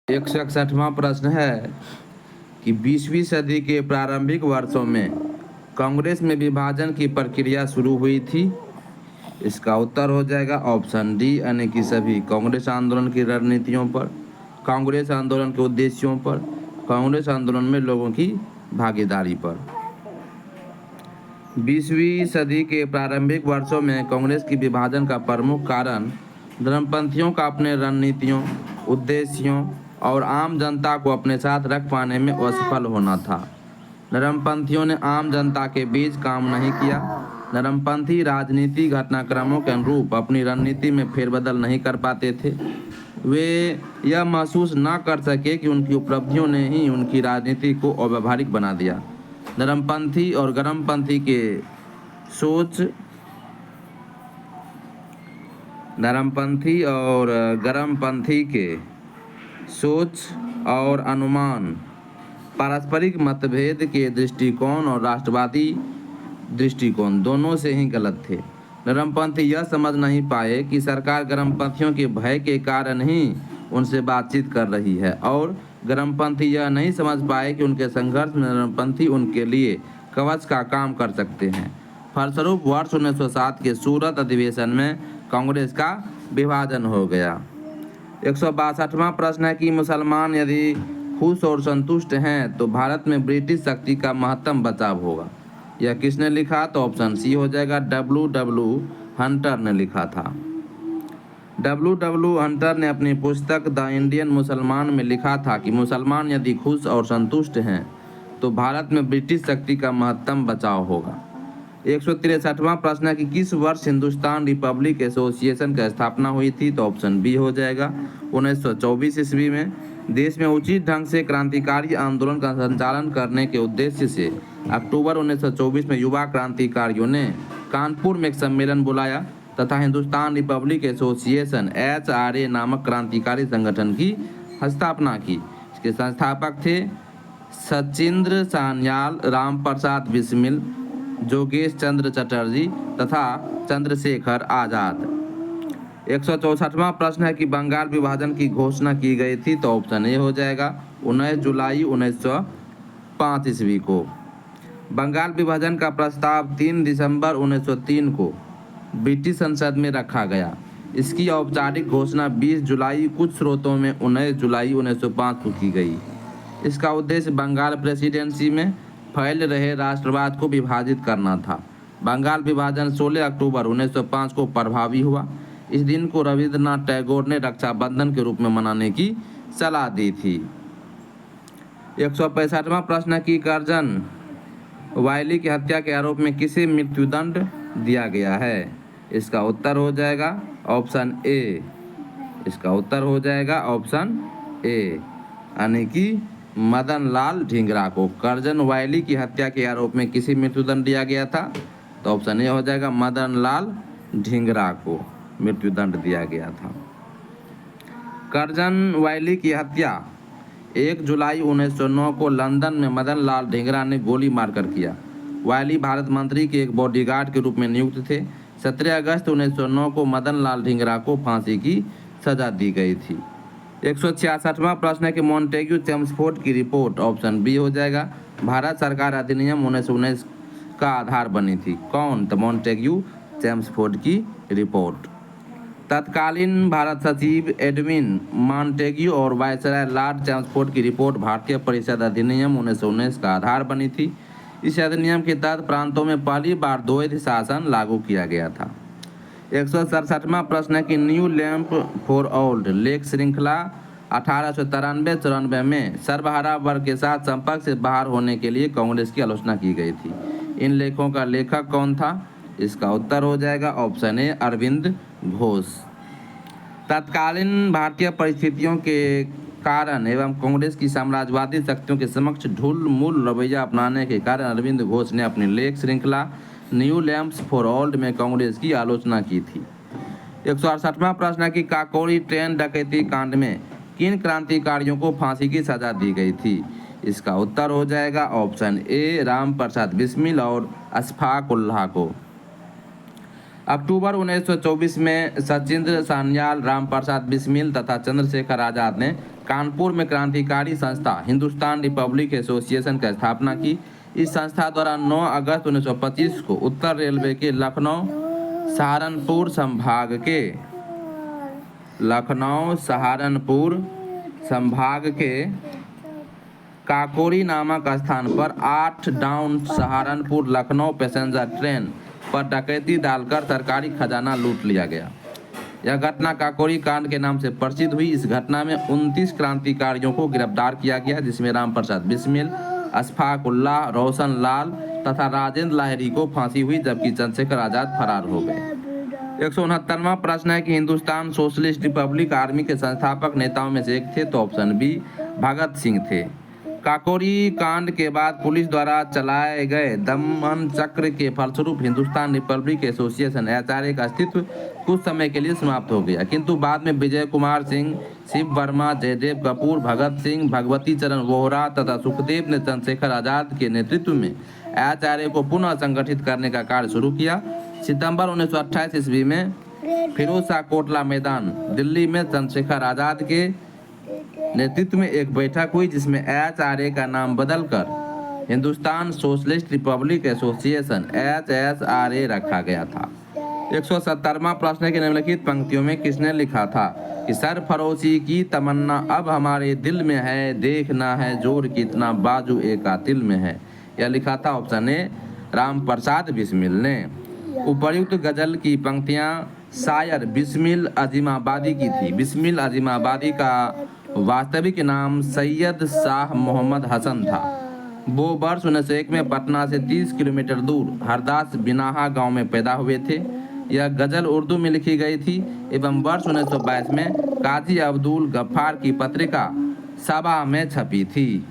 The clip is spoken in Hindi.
161वां प्रश्न है कि 20वीं सदी के प्रारंभिक वर्षों में कांग्रेस में विभाजन की प्रक्रिया शुरू हुई थी। इसका उत्तर हो जाएगा ऑप्शन डी, यानी कि सभी कांग्रेस आंदोलन की रणनीतियों पर, कांग्रेस आंदोलन के उद्देश्यों पर, कांग्रेस आंदोलन में लोगों की भागीदारी पर। 20वीं सदी के प्रारंभिक वर्षों में कांग्रेस की विभाजन का प्रमुख कारण धर्मपंथियों का अपने रणनीतियों, उद्देश्यों और आम जनता को अपने साथ रख पाने में असफल होना था। धर्मपंथियों ने आम जनता के बीच काम नहीं किया। धर्मपंथी राजनीति घटनाक्रमों के अनुरूप अपनी रणनीति में फेरबदल नहीं कर पाते थे। वे यह महसूस न कर सके कि उनकी उपलब्धियों ने ही उनकी राजनीति को अव्यावहारिक बना दिया। धर्मपंथी और गर्मपंथी के सोच धर्मपंथी और गर्मपंथी के सोच और अनुमान, पारस्परिक मतभेद के दृष्टिकोण और राष्ट्रवादी दृष्टिकोण दोनों से ही गलत थे। धर्मपंथी यह समझ नहीं पाए कि सरकार गर्मपंथियों के भय के कारण ही उनसे बातचीत कर रही है, और गर्मपंथी यह नहीं समझ पाए कि उनके संघर्ष में धर्मपंथी उनके लिए कवच का काम कर सकते हैं। फलस्वरूप वर्ष 1907 के सूरत अधिवेशन में कांग्रेस का विभाजन हो गया। 162वां प्रश्न है कि मुसलमान यदि खुश और संतुष्ट हैं तो भारत में ब्रिटिश शक्ति का महत्तम बचाव होगा। यह किसने लिखा? तो ऑप्शन सी हो जाएगा, W. हंटर ने लिखा था। W. हंटर ने अपनी पुस्तक द इंडियन मुसलमान में लिखा था कि मुसलमान यदि खुश और संतुष्ट हैं तो भारत में ब्रिटिश शक्ति का महत्तम बचाव होगा। 163वां प्रश्न है कि किस वर्ष हिंदुस्तान रिपब्लिक एसोसिएशन की स्थापना हुई थी? तो ऑप्शन बी हो जाएगा, 1924 ईस्वी में। देश में उचित ढंग से क्रांतिकारी आंदोलन का संचालन करने के उद्देश्य से अक्टूबर 1924 में युवा क्रांतिकारियों ने कानपुर में एक सम्मेलन बुलाया तथा हिंदुस्तान रिपब्लिक एसोसिएशन HRA नामक क्रांतिकारी संगठन की स्थापना की। इसके संस्थापक थे सचिंद्र सान्याल, राम प्रसाद बिस्मिल, जोगेश चंद्र चटर्जी तथा चंद्रशेखर आजाद। 164वां प्रश्न है कि बंगाल विभाजन की घोषणा की गई थी? तो ऑप्शन ए हो जाएगा, 19 जुलाई 1905 ईस्वी को। बंगाल विभाजन का प्रस्ताव 3 दिसंबर 1903 को ब्रिटिश संसद में रखा गया। इसकी औपचारिक घोषणा 20 जुलाई, कुछ स्रोतों में 19 जुलाई 1905 को की गई। इसका उद्देश्य बंगाल प्रेसिडेंसी में फैल रहे राष्ट्रवाद को विभाजित करना था। बंगाल विभाजन 16 अक्टूबर 1905 को प्रभावी हुआ। इस दिन को रविंद्रनाथ टैगोर ने रक्षाबंधन के रूप में मनाने की सलाह दी थी। 165वां प्रश्न की कर्जन वायली की हत्या के आरोप में किसे मृत्युदंड दिया गया है? इसका उत्तर हो जाएगा ऑप्शन ए। इसका उत्तर हो जाएगा ऑप्शन ए, यानी कि मदन लाल ढींगरा को कर्जन वायली की हत्या के आरोप में किसे मृत्युदंड दिया गया था? तो ऑप्शन ए हो जाएगा, मदन लाल ढींगरा को मृत्युदंड दिया गया था। कर्जन वायली की हत्या 1 जुलाई 1909 को लंदन में मदन लाल ढींगरा ने गोली मारकर किया। वायली भारत मंत्री के एक बॉडीगार्ड के रूप में नियुक्त थे। 17 अगस्त 1909 को मदन लाल ढींगरा को फांसी की सजा दी गई थी। 166वां प्रश्न है कि मॉन्टेग्यू चेम्सफोर्ड की रिपोर्ट, ऑप्शन बी हो जाएगा, भारत सरकार अधिनियम 1919 का आधार बनी थी। कौन? तो मॉन्टेग्यू चेम्सफोर्ड की रिपोर्ट। तत्कालीन भारत सचिव एडविन मॉन्टेग्यू और वायसराय लॉर्ड चेम्सफोर्ड की रिपोर्ट भारतीय परिषद अधिनियम 1919 का आधार बनी थी। इस अधिनियम के तहत प्रांतों में पहली बार द्वैध शासन लागू किया गया था। 167वां प्रश्न है कि new lamp for old lake श्रृंखला 1893-94 में सर्वहारा वर्ग के साथ संपर्क से बाहर होने के लिए कांग्रेस की आलोचना की गई थी। इन लेखों का लेखक कौन था? इसका उत्तर हो जाएगा ऑप्शन ए, अरविंद घोष। तत्कालीन भारतीय परिस्थितियों के कारण एवं कांग्रेस की साम्राज्यवादी शक्तियों के समक्ष ढुलमुल रवैया अपनाने के कारण अरविंद घोष ने अपनी लेख श्रृंखला न्यू लैंप्स फॉर ओल्ड में कांग्रेस की आलोचना की थी। 168वां प्रश्न है कि काकोरी ट्रेन डकैती कांड में किन क्रांतिकारियों को फांसी की सजा दी गई थी? इसका उत्तर हो जाएगा ऑप्शन ए, राम प्रसाद बिस्मिल और अशफाक उल्लाह को। अक्टूबर 1924 में सचिंद्र सान्याल, राम प्रसाद बिस्मिल तथा चंद्रशेखर आजाद ने कानपुर में क्रांतिकारी संस्था हिंदुस्तान रिपब्लिक एसोसिएशन की स्थापना की। इस संस्था द्वारा 9 अगस्त 1925 को उत्तर रेलवे के लखनऊ सहारनपुर संभाग के काकोरी नामक स्थान पर 8 down Saharanpur Lucknow passenger train पर डकैती डालकर सरकारी खजाना लूट लिया गया। यह घटना काकोरी कांड के नाम से प्रसिद्ध हुई। इस घटना में 29 क्रांतिकारियों को गिरफ्तार किया गया, जिसमें राम प्रसाद बिस्मिल, अशफाक उल्लाह, रोशन लाल तथा राजेंद्र लाहिड़ी को फांसी हुई, जबकि चंद्रशेखर आजाद फरार हो गए। 169वां प्रश्न है कि हिंदुस्तान सोशलिस्ट रिपब्लिक आर्मी के संस्थापक नेताओं में से एक थे, तो ऑप्शन बी भगत सिंह थे। काकोरी कांड के बाद पुलिस द्वारा चलाए गए दमन चक्र के फलस्वरूप हिंदुस्तान रिपब्लिक एसोसिएशन HRA का अस्तित्व कुछ समय के लिए समाप्त हो गया, किंतु बाद में विजय कुमार सिंह, शिव वर्मा, जयदेव कपूर, भगत सिंह, भगवती चरण वोहरा तथा सुखदेव ने चंद्रशेखर आजाद के नेतृत्व में HRA को पुनः संगठित करने का कार्य शुरू किया। सितंबर 1928 ईस्वी में फिरोज शाह कोटला मैदान दिल्ली में चंद्रशेखर आजाद के नेतृत्व में एक बैठक हुई, जिसमें HRA का नाम बदलकर Hindustan socialist Republic association HSRA रखा गया था। 170वां प्रश्न है कि निम्नलिखित पंक्तियों में किसने लिखा था कि सरफरोशी की तमन्ना अब हमारे दिल में है, देखना है जोर कितना बाजू एक कातिल में है। यह लिखा था ऑप्शन ए राम प्रसाद बिस्मिल ने। उपर्युक्त गजल की पंक्तियां शायर बिस्मिल अजीमाबादी की थी। बिस्मिल अजीमाबादी का वास्तविक नाम सैयद शाह मोहम्मद हसन था। वो वर्ष 1901 में पटना से 30 किलोमीटर दूर हरदास बिनाहा गांव में पैदा हुए थे। यह गजल उर्दू में लिखी गई थी एवं वर्ष 1922 में काजी अब्दुल गफ्फार की पत्रिका सबा में छपी थी।